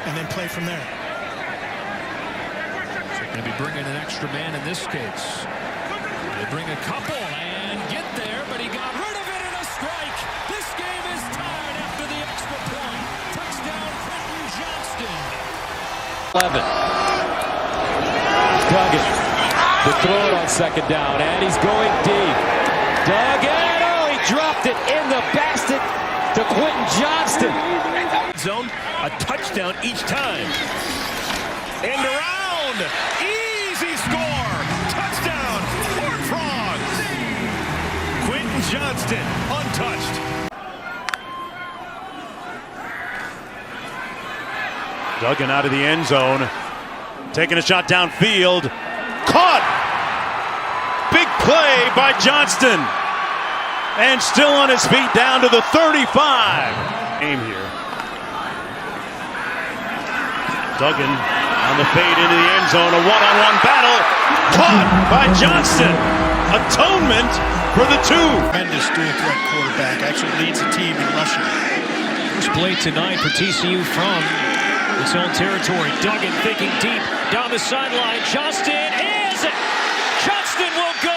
and then play from there. So going to be bringing an extra man in this case. They bring a couple and get there, but he got rid of it in a strike. This game is tied after the extra point. Touchdown, Quentin Johnston. 11. Duggan. The throw it on second down, and he's going deep. Duggan, oh, he dropped it in the basket to Quentin Johnston. Zone, a touchdown each time. End around, easy score, touchdown, Horned Frogs. Quentin Johnston, untouched. Duggan out of the end zone, taking a shot downfield, caught. Big play by Johnston, and still on his feet down to the 35. Aim here. Duggan on the fade into the end zone, a one-on-one battle, caught by Johnston. Atonement for the two. Tremendous dual threat quarterback, actually leads the team in rushing. First play tonight for TCU from its own territory. Duggan thinking deep down the sideline. Johnston is it. Johnston will go.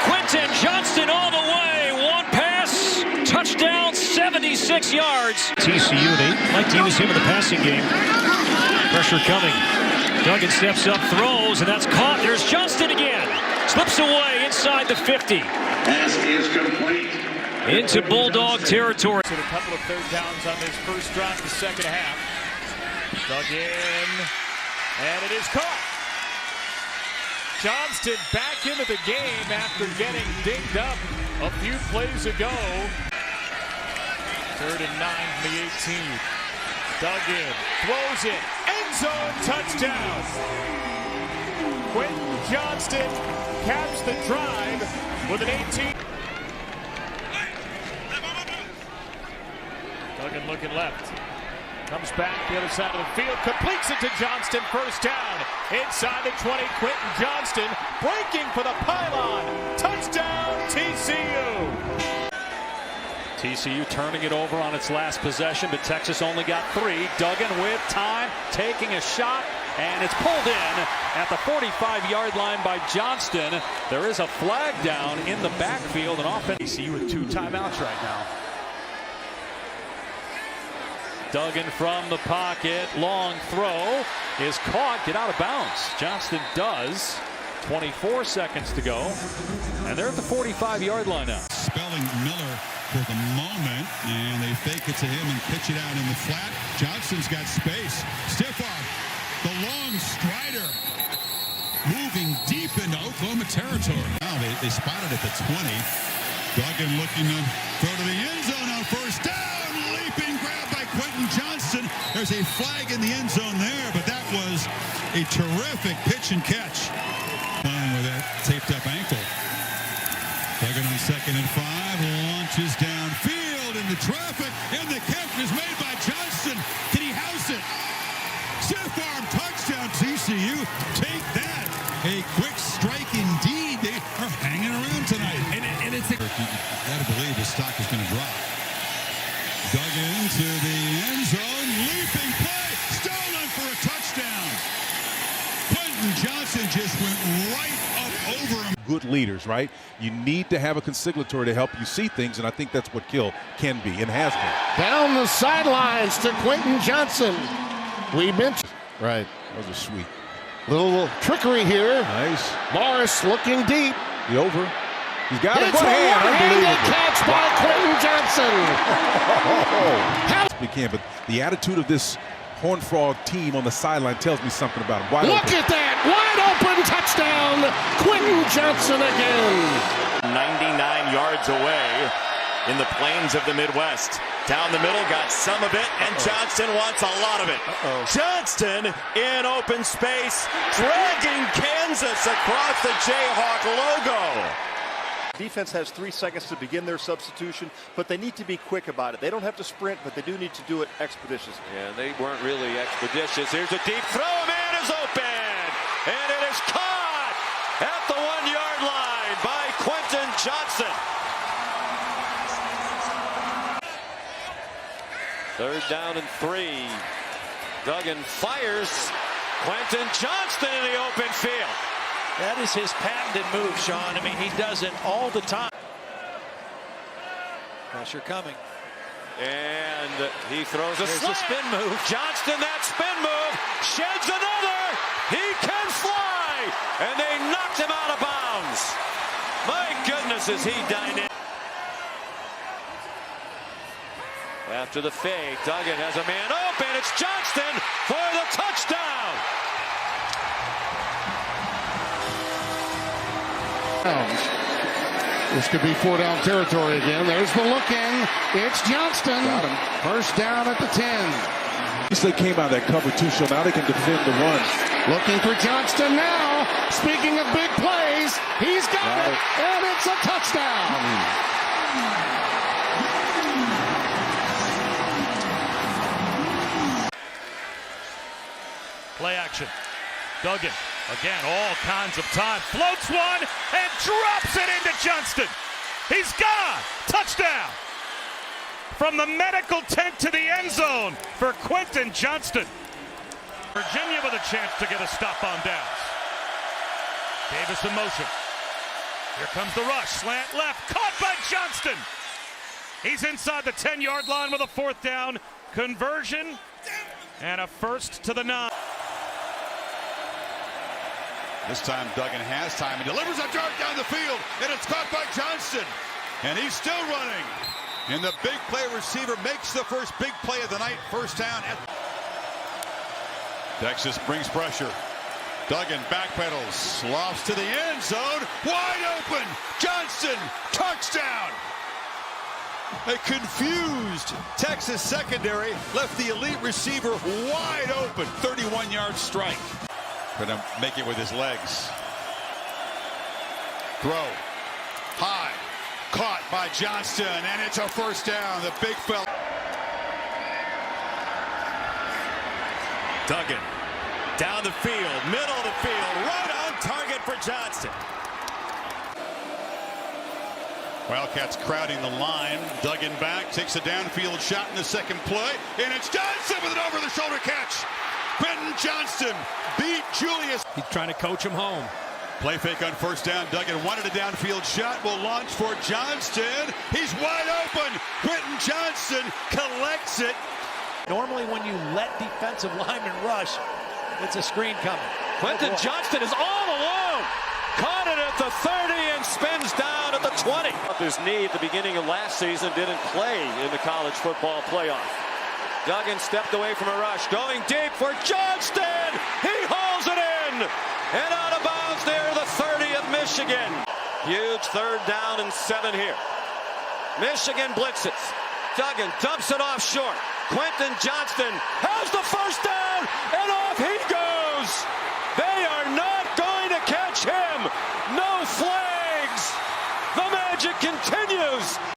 Quentin Johnston all the way. One pass, touchdown, 76 yards. TCU, they like to use him in the passing game. Pressure coming. Duggan steps up, throws, and that's caught. There's Johnston again. Slips away inside the 50. Pass is complete. Into Bulldog territory. A couple of third downs on this first drive of the second half. Duggan, and it is caught. Johnston back into the game after getting dinged up a few plays ago. 3rd and 9 from the 18. Duggan throws it, end zone touchdown. Quentin Johnston caps the drive with an 18. Duggan looking left. Comes back the other side of the field, completes it to Johnston, first down. Inside the 20, Quentin Johnston breaking for the pylon. Touchdown, TCU. TCU turning it over on its last possession, but Texas only got 3. Duggan with time, taking a shot, and it's pulled in at the 45-yard line by Johnston. There is a flag down in the backfield, and offense. TCU with 2 timeouts right now. Duggan from the pocket, long throw is caught, get out of bounds. Johnston does. 24 seconds to go, and they're at the 45-yard line now. Spelling Miller for the moment, and they fake it to him and pitch it out in the flat. Johnston's got space. Stiff arm, the long strider, moving deep into Oklahoma territory. Now they spotted at the 20. Duggan looking to throw to the end zone on first down. Leaping grab by Quentin Johnston. There's a flag in the end zone there, but that was a terrific pitch and catch. Playing with that taped up ankle. Duggan on 2nd and 5, launches downfield into traffic, and the catch is made by Johnston. Can he house it? Stiff arm touchdown, TCU. Take that. A quick strike indeed. They are hanging around tonight. And it's you gotta believe the stock is going to drop. Duggan to the end zone, leaping play, stolen for a touchdown. Quentin Johnston just went right up over him. Good leaders, right? You need to have a consigliatory to help you see things, and I think that's what Kill can be and has been. Down the sidelines to Quentin Johnston. We mentioned. Right. Those are sweet. Little trickery here. Nice. Morris looking deep. The over. He's got it. It's One hand. one-handed catch by Quentin Johnston. We can, but the attitude of this Horned Frog team on the sideline tells me something about him. Look at that. Wide open touchdown. Quentin Johnston again. 99 yards away in the plains of the Midwest. Down the middle, got some of it, and Johnston wants a lot of it. Johnston in open space, dragging Kansas across the Jayhawk logo. Defense has 3 seconds to begin their substitution, but they need to be quick about it. They don't have to sprint, but they do need to do it expeditiously. Yeah, they weren't really expeditious. Here's a deep throw. Man is open, and it is caught at the 1-yard line by Quentin Johnston. 3rd down and 3. Duggan fires. Quentin Johnston in the open field. That is his patented move, Sean. I mean, he does it all the time. Pressure coming. And he throws a spin move. Johnston, that spin move, sheds another. He can fly. And they knocked him out of bounds. My goodness, is he dynamic. After the fake, Duggan has a man open. It's Johnston for the touchdown. This could be 4-down territory again. There's the look in. It's Johnston. First down at the 10. They came out of that cover two, so now they can defend the run. Looking for Johnston now. Speaking of big plays, he's got it, and it's a touchdown. Play action. Duggan, again, all kinds of time. Floats one and drops it into Johnston. He's gone. Touchdown. From the medical tent to the end zone for Quentin Johnston. Virginia with a chance to get a stop on downs. Davis in motion. Here comes the rush. Slant left. Caught by Johnston. He's inside the 10-yard line with a 4th down. Conversion and a first to the 9. This time Duggan has time and delivers a dart down the field, and it's caught by Johnston. And he's still running. And the big play receiver makes the first big play of the night. First down. Texas brings pressure. Duggan backpedals, lofts to the end zone. Wide open. Johnston, touchdown. A confused Texas secondary left the elite receiver wide open. 31-yard strike. Gonna make it with his legs. Throw. High. Caught by Johnston, and it's a first down. The big fella. Duggan down the field, middle of the field, right on target for Johnston. Wildcats crowding the line. Duggan back, takes a downfield shot in the second play, and it's Johnston with an over-the-shoulder catch. Quentin Johnston beat Julius. He's trying to coach him home. Play fake on first down. Duggan wanted a downfield shot. Will launch for Johnston. He's wide open. Quentin Johnston collects it. Normally when you let defensive linemen rush, it's a screen coming. Quentin Johnston is all alone. Caught it at the 30 and spins down at the 20. His knee at the beginning of last season didn't play in the college football playoff. Duggan stepped away from a rush, going deep for Johnston. He hauls it in and out of bounds near the 30 of Michigan. Huge 3rd down and 7 here. Michigan blitzes. Duggan dumps it off short. Quentin Johnston has the first down, and off he goes.